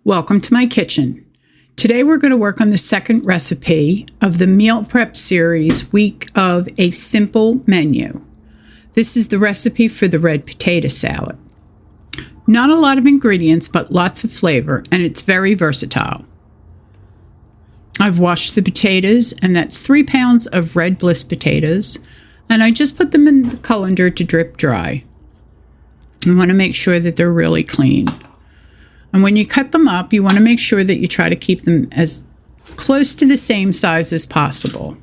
Welcome to my kitchen. Today we're going to work on the second recipe of the meal prep series, Week of a Simple Menu. This is the recipe for the red potato salad. Not a lot of ingredients, but lots of flavor, and it's very versatile. I've washed the potatoes, and that's 3 pounds of red bliss potatoes, and I just put them in the colander to drip dry. You want to make sure that they're really clean. And when you cut them up, you want to make sure that you try to keep them as close to the same size as possible.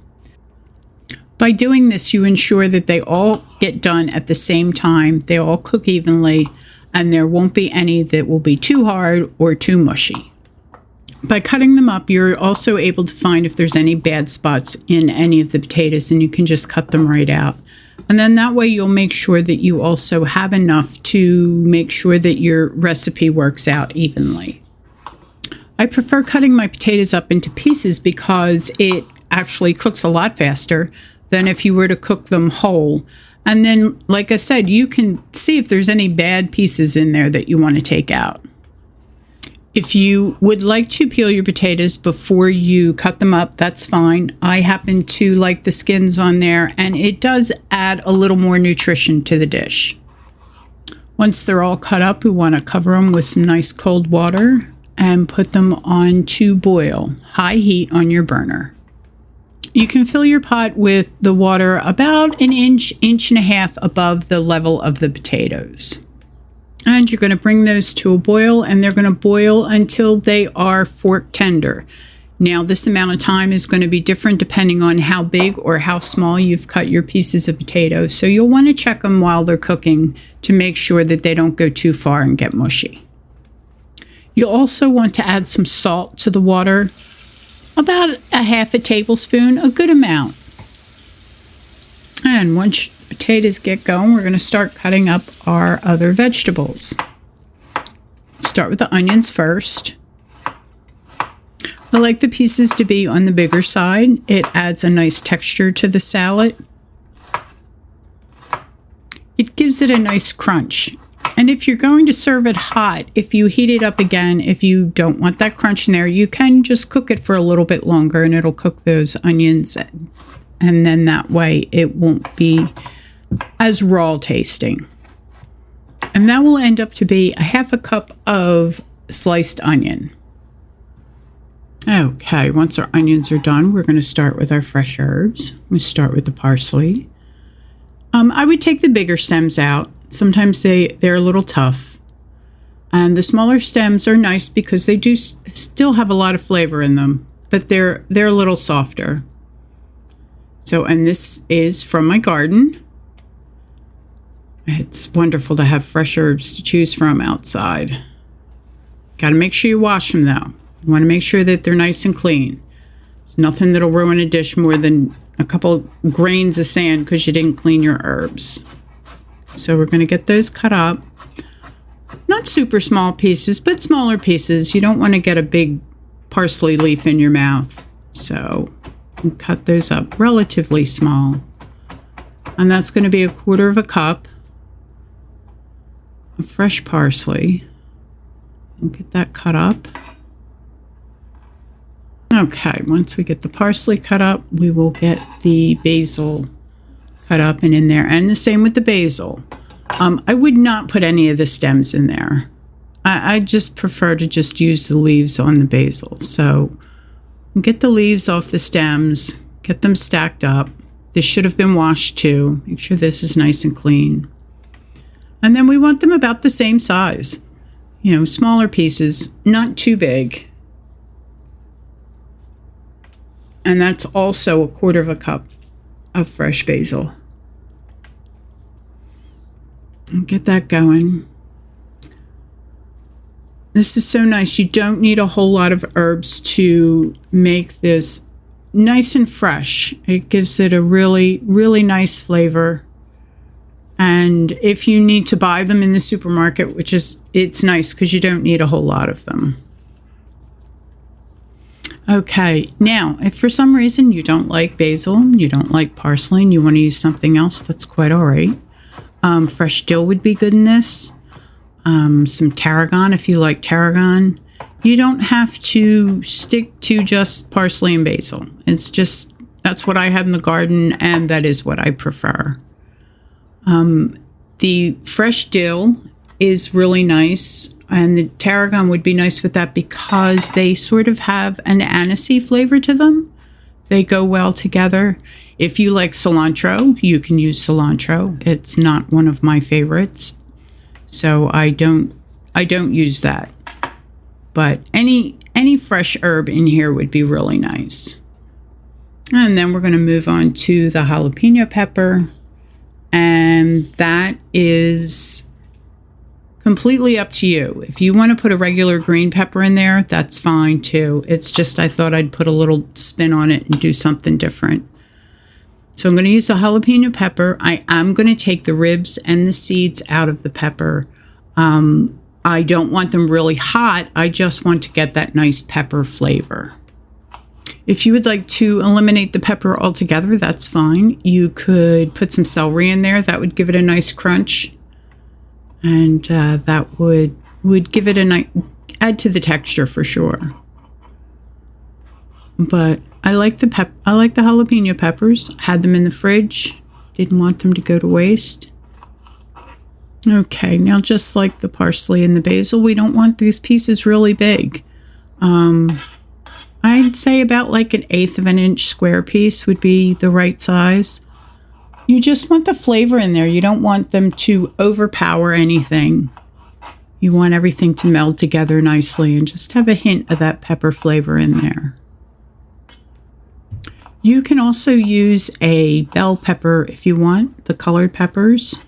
By doing this, you ensure that they all get done at the same time, they all cook evenly, and there won't be any that will be too hard or too mushy. By cutting them up, you're also able to find if there's any bad spots in any of the potatoes, and you can just cut them right out. And then that way you'll make sure that you also have enough to make sure that your recipe works out evenly. I prefer cutting my potatoes up into pieces because it actually cooks a lot faster than if you were to cook them whole. And then, like I said, you can see if there's any bad pieces in there that you want to take out. If you would like to peel your potatoes before you cut them up, that's fine. I happen to like the skins on there, and it does add a little more nutrition to the dish. Once they're all cut up, we want to cover them with some nice cold water and put them on to boil, high heat on your burner. You can fill your pot with the water about an inch, inch and a half above the level of the potatoes. And you're going to bring those to a boil, and they're going to boil until they are fork tender. Now, this amount of time is going to be different depending on how big or how small you've cut your pieces of potato. So you'll want to check them while they're cooking to make sure that they don't go too far and get mushy. You'll also want to add some salt to the water, about a half a tablespoon, a good amount. And once potatoes get going, we're going to start cutting up our other vegetables. Start with the onions first. I like the pieces to be on the bigger side. It adds a nice texture to the salad. It gives it a nice crunch. And if you're going to serve it hot, if you heat it up again, if you don't want that crunch in there, you can just cook it for a little bit longer and it'll cook those onions. And then that way it won't be as raw tasting. And that will end up to be a half a cup of sliced onion. Okay, once our onions are done, we're going to start with our fresh herbs. We start with the parsley. I would take the bigger stems out. Sometimes they're a little tough. And the smaller stems are nice because they do still have a lot of flavor in them, but they're a little softer. So, and this is from my garden. It's wonderful to have fresh herbs to choose from outside. Got to make sure you wash them, though. You want to make sure that they're nice and clean. There's nothing that'll ruin a dish more than a couple grains of sand because you didn't clean your herbs. So we're going to get those cut up. Not super small pieces, but smaller pieces. You don't want to get a big parsley leaf in your mouth. So cut those up relatively small. And that's going to be 1/4 cup of fresh parsley. We'll get that cut up. Okay, once we get the parsley cut up, we will get the basil cut up and in there. And the same with the basil. I would not put any of the stems in there. I just prefer to just use the leaves on the basil. So get the leaves off the stems, get them stacked up. This should have been washed too. Make sure this is nice and clean. And then we want them about the same size. You know, smaller pieces, not too big. And that's also 1/4 cup of fresh basil. And get that going. This is so nice. You don't need a whole lot of herbs to make this nice and fresh. It gives it a really, really nice flavor. And if you need to buy them in the supermarket, it's nice because you don't need a whole lot of them. Okay, now, if for some reason you don't like basil, you don't like parsley, and you want to use something else, that's quite all right. Fresh dill would be good in this. Some tarragon, if you like tarragon. You don't have to stick to just parsley and basil. It's just, that's what I had in the garden, and that is what I prefer. The fresh dill is really nice, and the tarragon would be nice with that because they sort of have an anisey flavor to them. They go well together. If you like cilantro, you can use cilantro. It's not one of my favorites, so I don't use that. But any fresh herb in here would be really nice. And then we're going to move on to the jalapeno pepper. And that is completely up to you. If you want to put a regular green pepper in there, that's fine too. It's just I thought I'd put a little spin on it and do something different. So I'm going to use the jalapeno pepper. I am going to take the ribs and the seeds out of the pepper. I don't want them really hot. I just want to get that nice pepper flavor. If you would like to eliminate the pepper altogether, that's fine. You could put some celery in there. That would give it a nice crunch. And that would give it a nice, add to the texture for sure. But I like the jalapeno peppers. Had them in the fridge. Didn't want them to go to waste. Okay, now just like the parsley and the basil, we don't want these pieces really big. I'd say about like 1/8 of an inch square piece would be the right size. You just want the flavor in there. You don't want them to overpower anything. You want everything to meld together nicely and just have a hint of that pepper flavor in there. You can also use a bell pepper if you want, the colored peppers.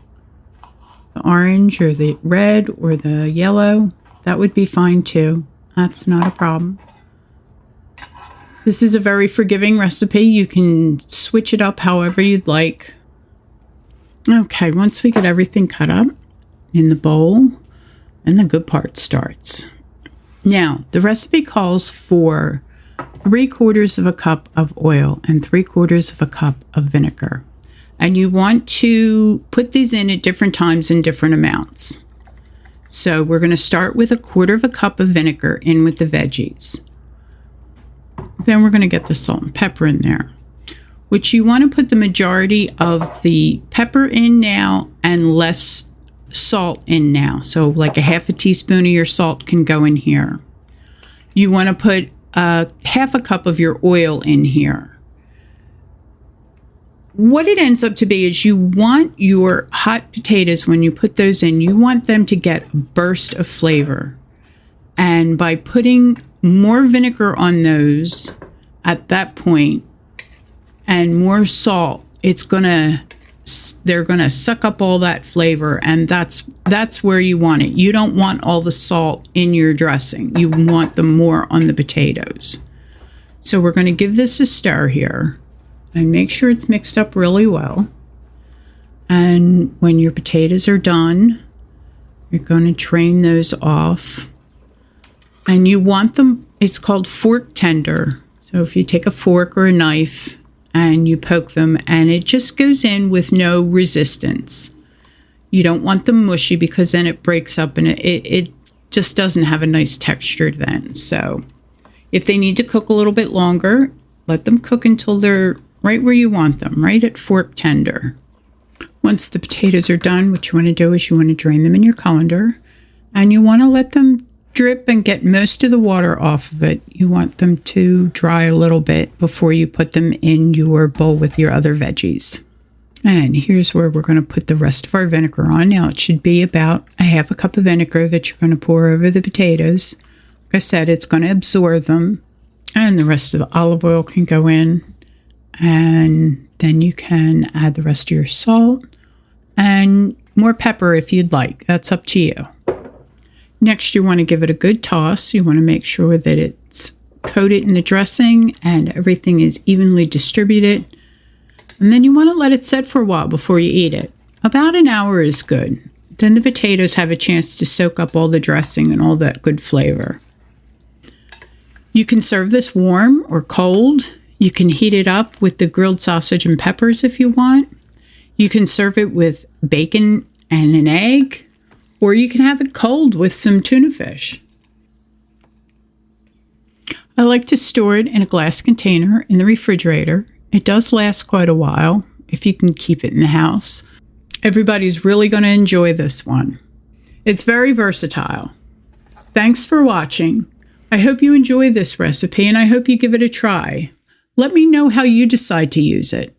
The orange or the red or the yellow, that would be fine too. That's not a problem. This is a very forgiving recipe. You can switch it up however you'd like. Okay, once we get everything cut up in the bowl, and the good part starts. Now, the recipe calls for 3/4 of a cup of oil and 3/4 of a cup of vinegar. And you want to put these in at different times in different amounts. So we're going to start with 1/4 of a cup of vinegar in with the veggies. Then we're going to get the salt and pepper in there, which you want to put the majority of the pepper in now and less salt in now. So like 1/2 teaspoon of your salt can go in here. You want to put 1/2 cup of your oil in here. What it ends up to be is you want your hot potatoes, when you put those in, you want them to get a burst of flavor. And by putting more vinegar on those at that point and more salt, they're gonna suck up all that flavor, and that's where you want it. You don't want all the salt in your dressing. You want them more on the potatoes. So we're going to give this a stir here. And make sure it's mixed up really well. And when your potatoes are done, you're going to drain those off. And you want them, it's called fork tender. So if you take a fork or a knife and you poke them, and it just goes in with no resistance. You don't want them mushy because then it breaks up and it just doesn't have a nice texture then. So if they need to cook a little bit longer, let them cook until they're right where you want them, right at fork tender. Once the potatoes are done, what you want to do is you want to drain them in your colander, and you want to let them drip and get most of the water off of it. You want them to dry a little bit before you put them in your bowl with your other veggies. And here's where we're going to put the rest of our vinegar on. Now it should be about 1/2 cup of vinegar that you're going to pour over the potatoes. Like I said, it's going to absorb them, and the rest of the olive oil can go in. And then you can add the rest of your salt and more pepper if you'd like. That's up to you. Next, you want to give it a good toss. You want to make sure that it's coated in the dressing and everything is evenly distributed. And then you want to let it set for a while before you eat it. About an hour is good. Then the potatoes have a chance to soak up all the dressing and all that good flavor. You can serve this warm or cold. You can heat it up with the grilled sausage and peppers if you want. You can serve it with bacon and an egg, or you can have it cold with some tuna fish. I like to store it in a glass container in the refrigerator. It does last quite a while if you can keep it in the house. Everybody's really going to enjoy this one. It's very versatile. Thanks for watching. I hope you enjoy this recipe and I hope you give it a try. Let me know how you decide to use it.